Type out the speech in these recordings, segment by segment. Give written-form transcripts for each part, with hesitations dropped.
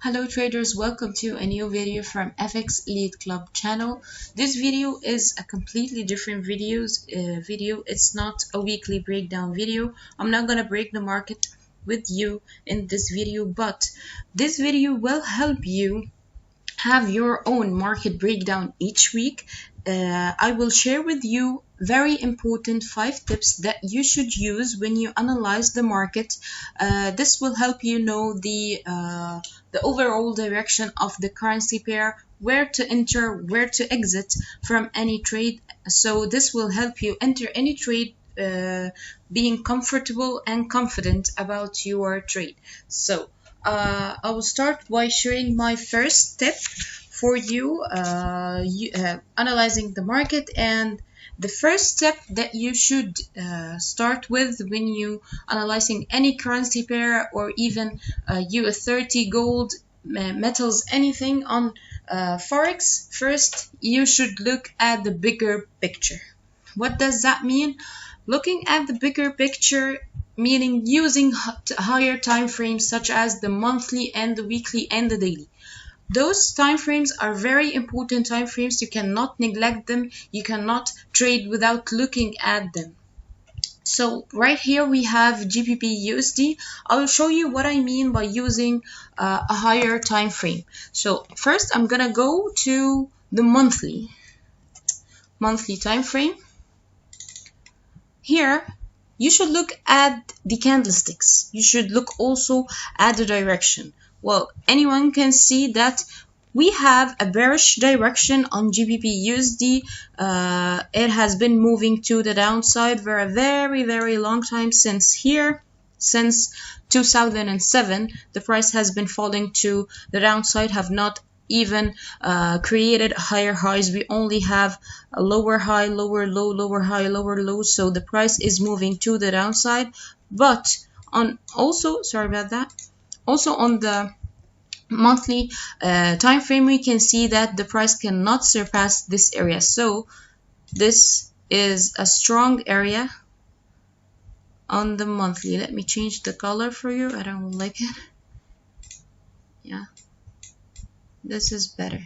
Hello traders, welcome to a new video from FX Lead Club channel. This video is a completely different video. It's not a weekly breakdown video. I'm not gonna break the market with you in this video, but this video will help you have your own market breakdown each week. I will share with you very important 5 tips that you should use when you analyze the market. This will help you know the overall direction of the currency pair, where to enter, where to exit from any trade. So this will help you enter any trade being comfortable and confident about your trade. So I will start by sharing my first tip for you, analyzing the market. And the first step that you should start with when you analyzing any currency pair or even US30 gold, metals, anything on Forex, first you should look at the bigger picture. What does that mean? Looking at the bigger picture meaning using higher time frames such as the monthly and the weekly and the daily. Those time frames are very important time frames. You cannot neglect them. You cannot trade without looking at them. So right here we have GBP USD. I will show you what I mean by using a higher time frame. So first I'm gonna go to the monthly time frame. Here you should look at the candlesticks. You should look also at the direction. Well, anyone can see that we have a bearish direction on GBP USD. It has been moving to the downside for a very long time since 2007. The price has been falling to the downside, have not even created higher highs. We only have a lower high, lower low, lower high, lower low. So the price is moving to the downside. But on also, sorry about that, also on the monthly time frame, we can see that the price cannot surpass this area. So this is a strong area on the monthly. Let me change the color for you. I don't like it. Yeah. This is better.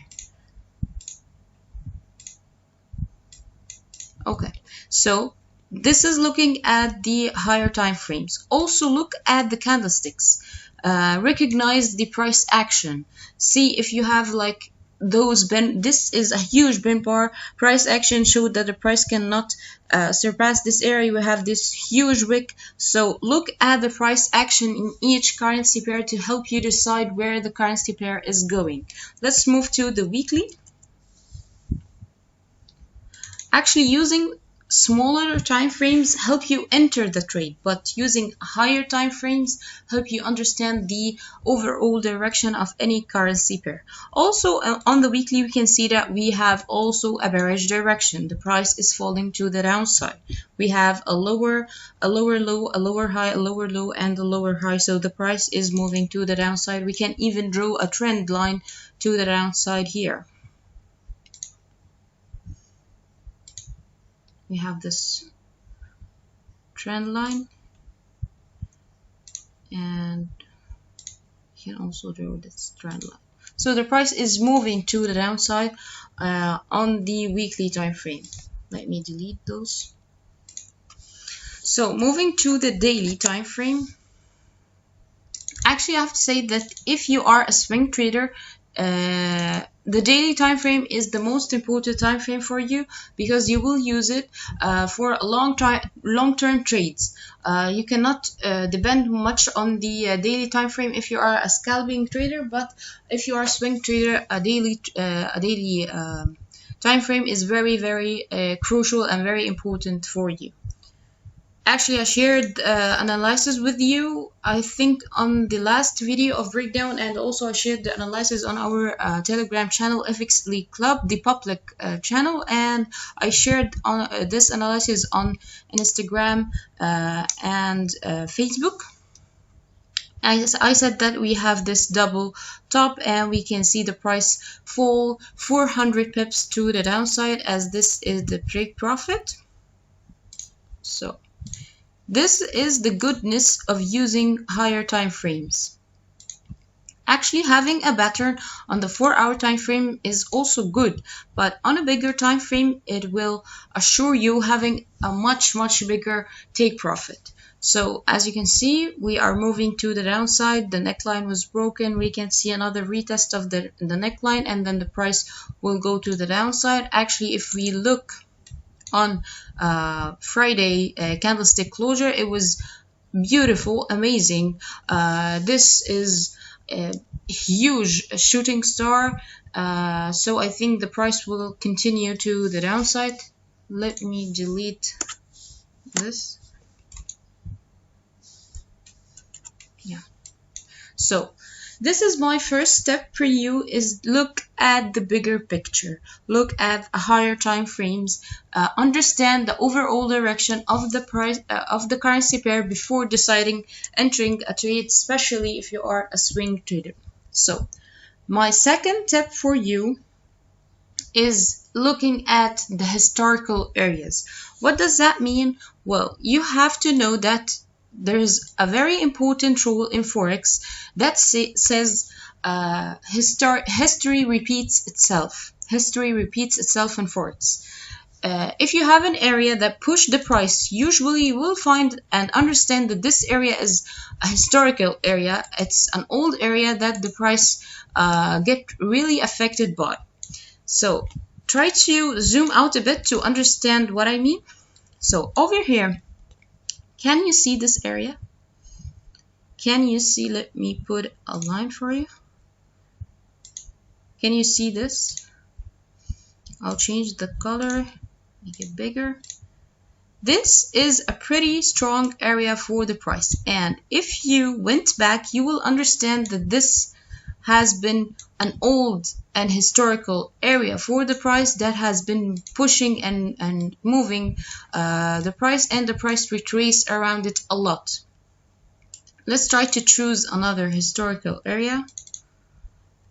Okay, so this is looking at the higher time frames. Also look at the candlesticks. Recognize the price action. See if you have like those this is a huge bin bar. Price action showed that the price cannot surpass this area. We have this huge wick. So look at the price action in each currency pair to help you decide where the currency pair is going. Let's move to the weekly. Actually, using smaller time frames help you enter the trade, but using higher time frames help you understand the overall direction of any currency pair. Also on the weekly we can see that we have also a bearish direction. The price is falling to the downside. We have a lower low, a lower high, a lower low, and a lower high. So the price is moving to the downside. We can even draw a trend line to the downside here. We have this trend line, and you can also draw this trend line. So the price is moving to the downside on the weekly time frame. Let me delete those. So moving to the daily time frame. Actually, I have to say that if you are a swing trader, the daily time frame is the most important time frame for you because you will use it for long-term trades. You cannot depend much on the daily time frame if you are a scalping trader, but if you are a swing trader, a daily time frame is very crucial and very important for you. Actually, I shared analysis with you, I think, on the last video of breakdown, and also I shared the analysis on our Telegram channel, FX League Club, the public channel, and I shared on this analysis on Instagram and Facebook. I said that we have this double top and we can see the price fall 400 pips to the downside, as this is the break profit. So this is the goodness of using higher time frames. Actually, having a pattern on the 4-hour time frame is also good, but on a bigger time frame, it will assure you having a much bigger take profit. So as you can see, we are moving to the downside. The neckline was broken. We can see another retest of the neckline, and then the price will go to the downside. Actually, if we look on Friday candlestick closure, it was beautiful, amazing. This is a huge shooting star. So I think the price will continue to the downside. Let me delete this. Yeah. So this is my first step for you, is look at the bigger picture, look at higher time frames, understand the overall direction of the price of the currency pair before deciding entering a trade, especially if you are a swing trader. So my second tip for you is looking at the historical areas. What does that mean? Well, you have to know that there's a very important rule in Forex that says history repeats itself. History repeats itself in Forex. If you have an area that pushed the price, usually you will find and understand that this area is a historical area. It's an old area that the price get really affected by. So try to zoom out a bit to understand what I mean. So over here, can you see this area? Can you see, let me put a line for you. Can you see this? I'll change the color, make it bigger. This is a pretty strong area for the price. And if you went back, you will understand that this has been an old and historical area for the price that has been pushing and moving the price, and the price retraced around it a lot. Let's try to choose another historical area.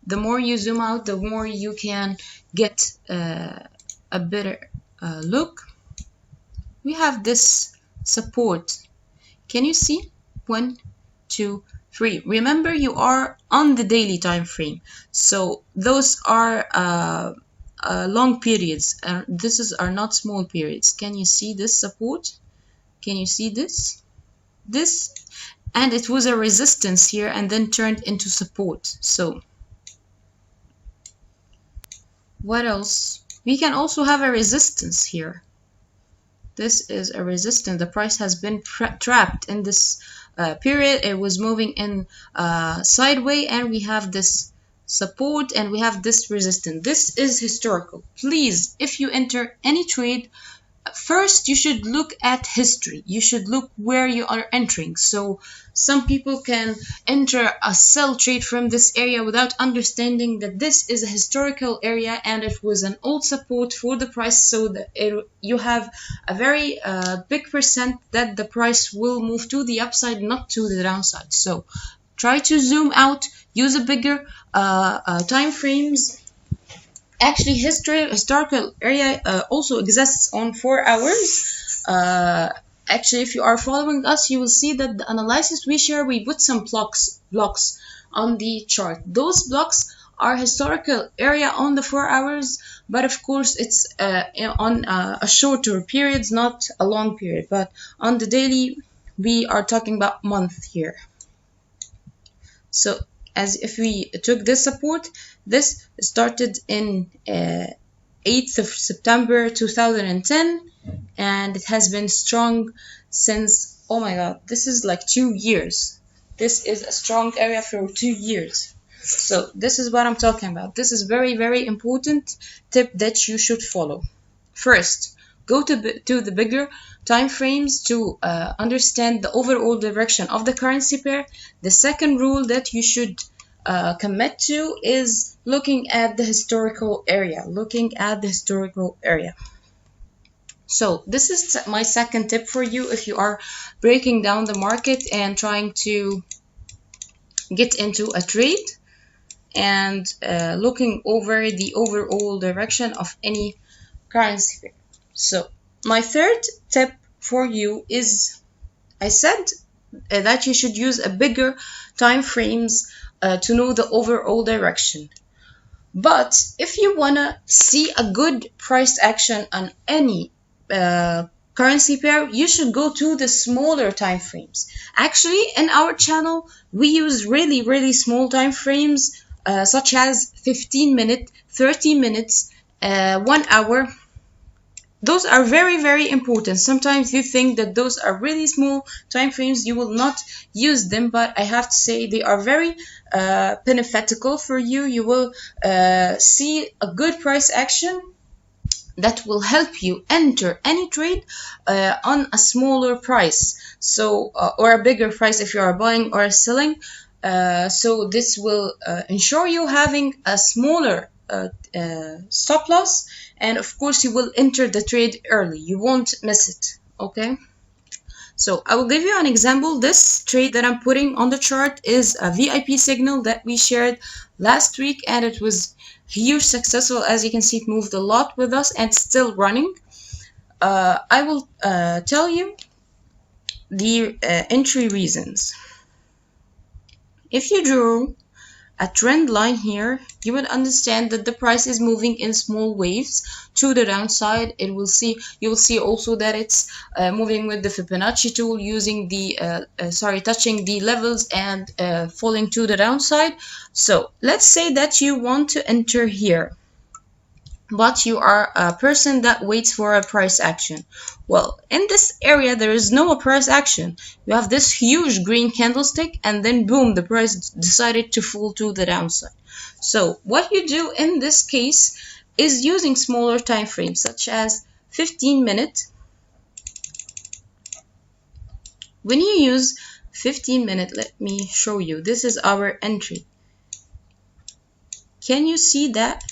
The more you zoom out, the more you can get a better look. We have this support. Can you see? 1, 2, 3. Remember, you are on the daily time frame, so those are long periods. Are not small periods. Can you see this support? Can you see this? This, and it was a resistance here and then turned into support. So what else? We can also have a resistance here. This is a resistance. The price has been trapped in this period. It was moving in sideways, and we have this support and we have this resistance. This is historical. Please, if you enter any trade, first you should look at history. You should look where you are entering. So some people can enter a sell trade from this area without understanding that this is a historical area and it was an old support for the price, so that you have a very big percent that the price will move to the upside, not to the downside. So try to zoom out, use a bigger time frames. Actually, historical area also exists on 4 hours. Actually, if you are following us, you will see that the analysis we share, we put some blocks on the chart. Those blocks are historical area on the 4 hours, but of course it's on a shorter periods, not a long period. But on the daily, we are talking about month here. So as if we took this support, this started in 8th of September 2010, and it has been strong since, oh my god, this is like 2 years. This is a strong area for 2 years. So this is what I'm talking about. This is very important tip that you should follow. First, go to the bigger time frames to understand the overall direction of the currency pair. The second rule that you should commit to is looking at the historical area. So this is my second tip for you if you are breaking down the market and trying to get into a trade, and looking over the overall direction of any currency pair. So my third tip for you is, I said that you should use a bigger time frames to know the overall direction. But if you wanna see a good price action on any currency pair, you should go to the smaller time frames. Actually, in our channel, we use really small time frames, such as 15 minutes, 30 minutes, 1 hour. Those are very important. Sometimes you think that those are really small time frames, you will not use them, but I have to say they are very beneficial for you. You will see a good price action that will help you enter any trade on a smaller price, so or a bigger price if you are buying or selling. So this will ensure you having a smaller stop loss, and of course you will enter the trade early, you won't miss it. Okay, so I will give you an example. This trade that I'm putting on the chart is a VIP signal that we shared last week, and it was huge successful. As you can see, it moved a lot with us and still running. I will tell you the entry reasons. If you drew a trend line here, you will understand that the price is moving in small waves to the downside. You will see also that it's moving with the Fibonacci tool, using the touching the levels and falling to the downside. So let's say that you want to enter here, but you are a person that waits for a price action. Well, in this area there is no price action. You have this huge green candlestick, and then boom, the price decided to fall to the downside. So what you do in this case is using smaller time frames, such as 15 minutes. When you use 15 minutes, let me show you. This is our entry. Can you see that?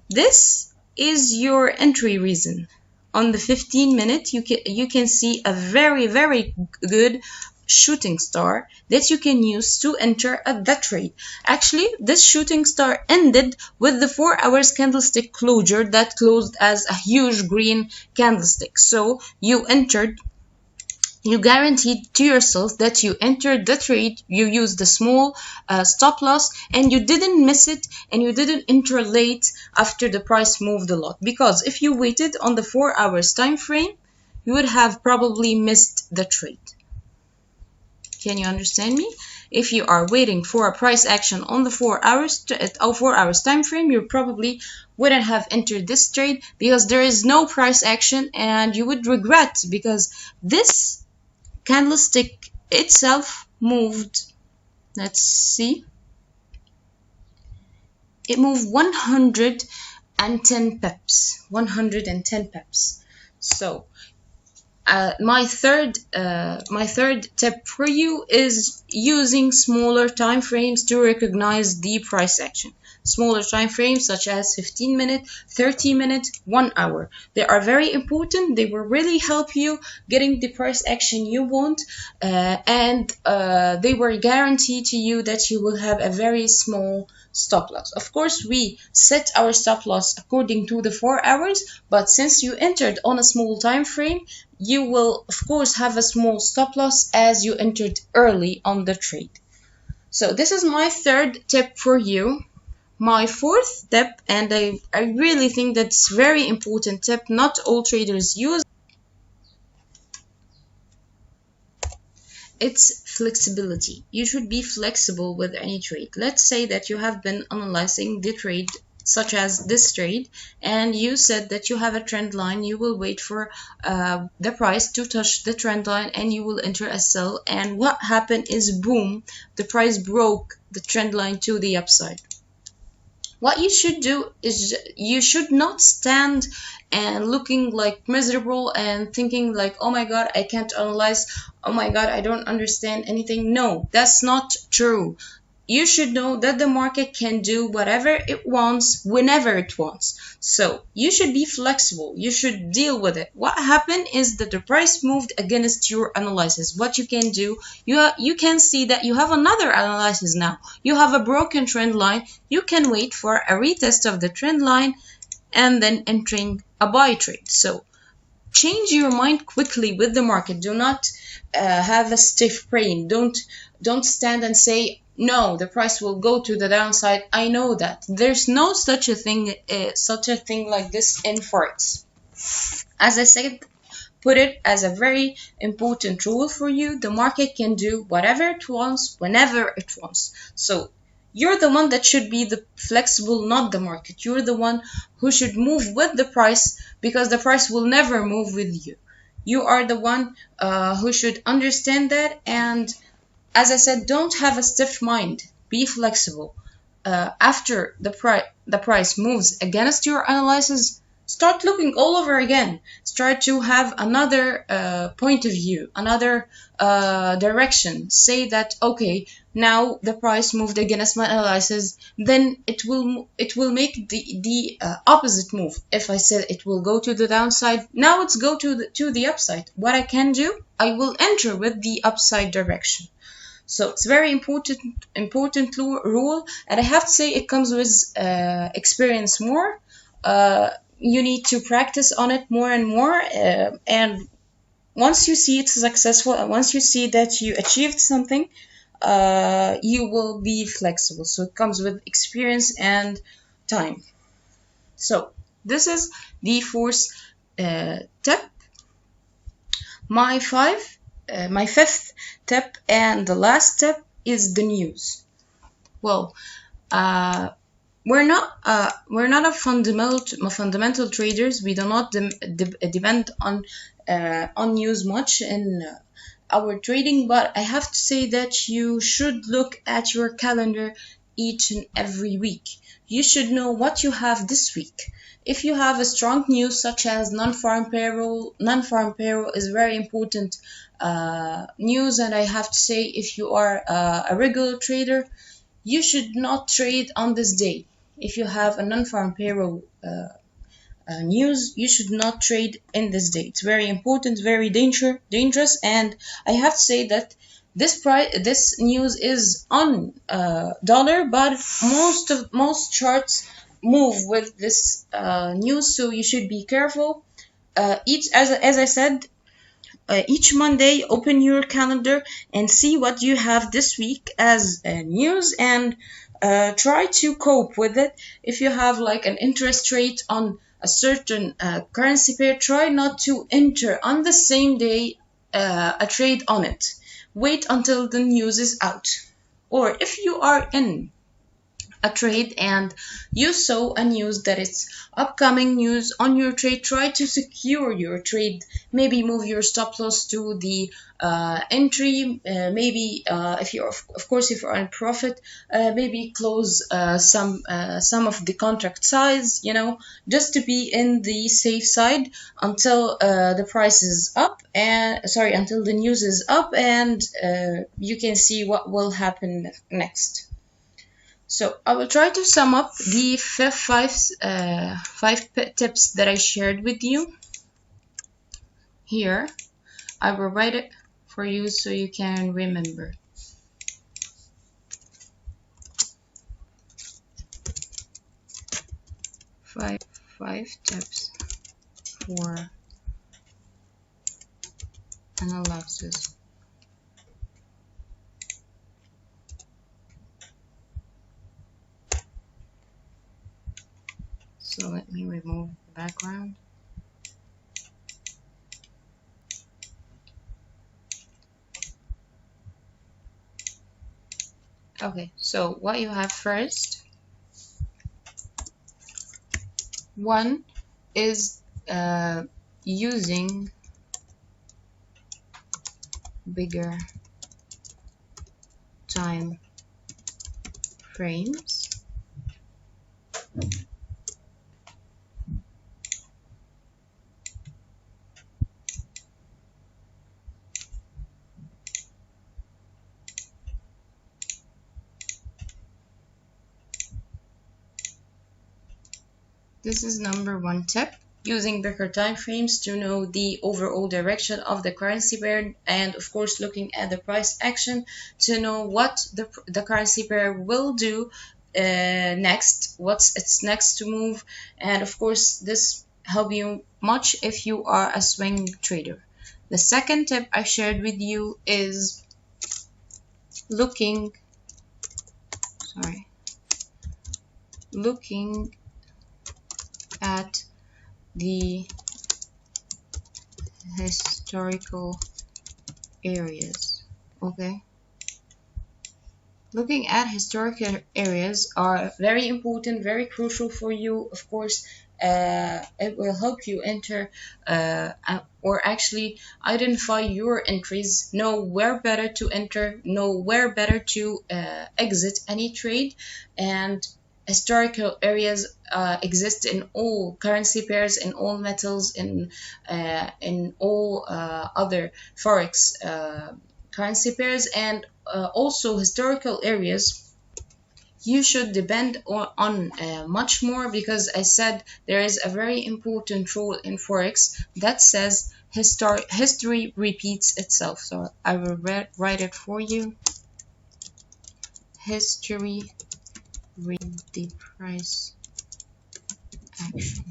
This is your entry reason. On the 15 minute, you can see a very good shooting star that you can use to enter at that trade. Actually, this shooting star ended with the 4 hours candlestick closure that closed as a huge green candlestick. So you guaranteed to yourself that you entered the trade, you used the small stop loss, and you didn't miss it, and you didn't enter late after the price moved a lot. Because if you waited on the 4 hours time frame, you would have probably missed the trade. Can you understand me? If you are waiting for a price action on the 4 hours time frame, you probably wouldn't have entered this trade, because there is no price action, and you would regret, because this candlestick itself moved, let's see, it moved 110 pips. So my third tip for you is using smaller time frames to recognize the price action. Smaller time frames such as 15 minutes, 30 minutes, 1 hour. They are very important. They will really help you getting the price action you want, and they will guarantee to you that you will have a very small stop loss. Of course, we set our stop loss according to the 4 hours, but since you entered on a small time frame, you will of course have a small stop loss as you entered early on the trade. So this is my third tip for you. My fourth tip, and I really think that's very important tip, not all traders use, it's flexibility. You should be flexible with any trade. Let's say that you have been analyzing the trade, such as this trade, and you said that you have a trend line. You will wait for the price to touch the trend line, and you will enter a sell. And what happened is, boom, the price broke the trend line to the upside. What you should do is you should not stand and looking like miserable and thinking like, oh my god, I can't analyze, oh my god, I don't understand anything. No, that's not true. You should know that the market can do whatever it wants whenever it wants. So you should be flexible. You should deal with it. What happened is that the price moved against your analysis. What you can do, you can see that you have another analysis now. You have a broken trend line. You can wait for a retest of the trend line and then entering a buy trade. So change your mind quickly with the market. Do not have a stiff brain. Don't stand and say, no, the price will go to the downside. I know that. There's no such a thing like this in Forex. As I said, put it as a very important rule for you. The market can do whatever it wants, whenever it wants. So you're the one that should be the flexible, not the market. You're the one who should move with the price, because the price will never move with you. You are the one who should understand that. And as I said, don't have a stiff mind. Be flexible. After the price moves against your analysis, start looking all over again. Start to have another point of view, another direction. Say that, okay, now the price moved against my analysis, then it will make the opposite move. If I said it will go to the downside, now it's go to the upside. What I can do, I will enter with the upside direction. So it's very important rule, and I have to say it comes with experience more. You need to practice on it more and more, and once you see it's successful, and once you see that you achieved something, you will be flexible. So it comes with experience and time. So this is the fourth tip. My fifth tip and the last tip is the news. Well, we're not a fundamental traders. We do not depend on news much in our trading, but I have to say that you should look at your calendar each and every week. You should know what you have this week. If you have a strong news such as non-farm payroll is very important news, and I have to say, if you are a regular trader, you should not trade on this day. If you have a non-farm payroll news, you should not trade in this day. It's very important, very dangerous, and I have to say that this news is on dollar, but most charts move with this news, so you should be careful. As I said, each Monday, open your calendar and see what you have this week as news, and try to cope with it. If you have like an interest rate on a certain currency pair, try not to enter on the same day a trade on it. Wait until the news is out. Or if you are in a trade and you saw a news that it's upcoming news on your trade, try to secure your trade. Maybe move your stop loss to the entry. Maybe if you're of course if you're on profit, maybe close some of the contract size, just to be in the safe side until the price is up, and until the news is up, and you can see what will happen next. So I will try to sum up the five tips that I shared with you. Here, I will write it for you so you can remember. Five tips for analysis. So let me remove the background. Okay, so what you have first, one is using bigger time frames. This is number one tip, using bigger time frames to know the overall direction of the currency pair, and of course looking at the price action to know what the currency pair will do next, what's its next to move, and of course this help you much if you are a swing trader. The second tip I shared with you is looking sorry, looking at the historical areas. Okay, looking at historical areas are very important, very crucial for you. Of course, it will help you enter or actually identify your entries, know where better to enter, know where better to exit any trade. And historical areas exist in all currency pairs, in all metals, in all other forex currency pairs, and also historical areas you should depend on much more, because I said there is a very important rule in Forex that says history repeats itself. So I will write it for you. History repeats the price action.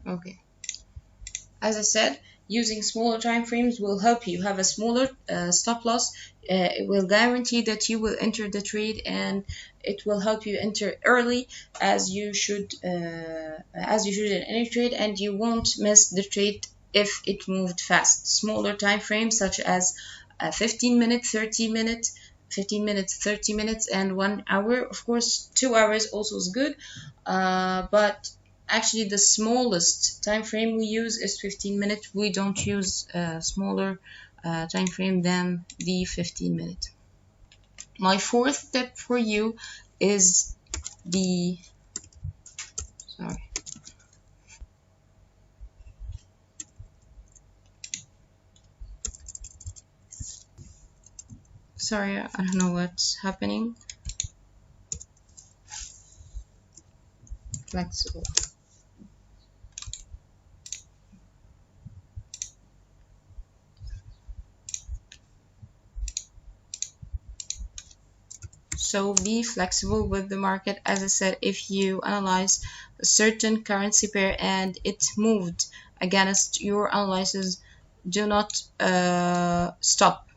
Okay. As I said, using smaller time frames will help you have a smaller stop loss. It will guarantee that you will enter the trade, and it will help you enter early, as you should in any trade, and you won't miss the trade if it moved fast. Smaller time frames such as 15 minutes, 30 minutes, 15 minutes, 30 minutes, and 1 hour. Of course, 2 hours also is good, but actually the smallest time frame we use is 15 minutes. We don't use a smaller time frame than the 15 minute. My fourth tip for you is the sorry, I don't know what's happening. Flexible. So be flexible with the market. As I said, if you analyze a certain currency pair and it moved against your analysis, do not stop.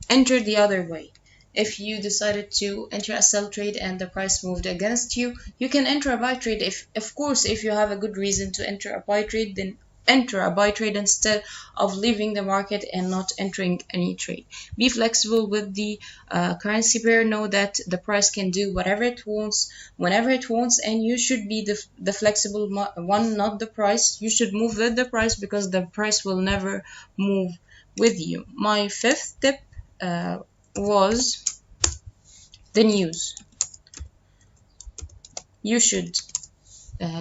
Enter the other way. If you decided to enter a sell trade and the price moved against you, you can enter a buy trade. If, of course, if you have a good reason to enter a buy trade, then enter a buy trade instead of leaving the market and not entering any trade. Be flexible with the currency pair. Know that the price can do whatever it wants, whenever it wants, and you should be the flexible one, not the price. You should move with the price, because the price will never move with you. My fifth tip was the news. You should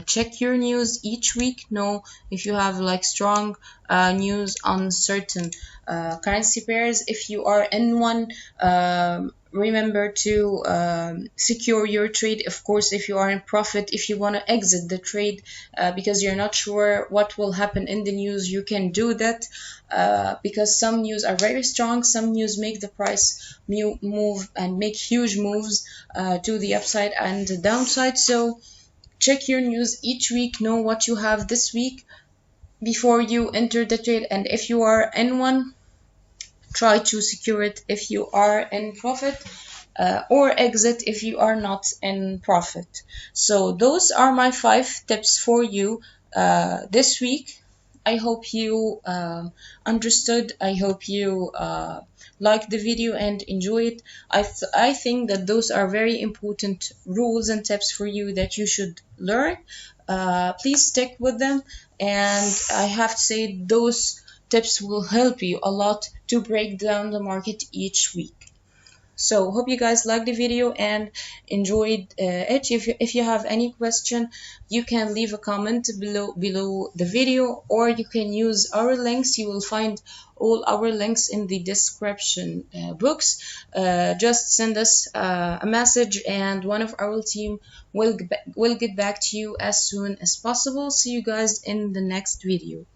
check your news each week. Know if you have like strong news on certain currency pairs. If you are in one, remember to secure your trade. Of course, if you are in profit, if you want to exit the trade because you're not sure what will happen in the news, you can do that, because some news are very strong. Some news make the price move and make huge moves to the upside and the downside. So check your news each week. Know what you have this week before you enter the trade, and if you are in one, try to secure it if you are in profit, or exit if you are not in profit. So those are my 5 tips for you this week. I hope you understood. I hope you like the video and enjoy it. I think that those are very important rules and tips for you that you should learn. Please stick with them, and I have to say those tips will help you a lot to break down the market each week. So hope you guys liked the video and enjoyed it. If you have any question, you can leave a comment below the video, or you can use our links. You will find all our links in the description box. Just send us a message, and one of our team will get back to you as soon as possible. See you guys in the next video.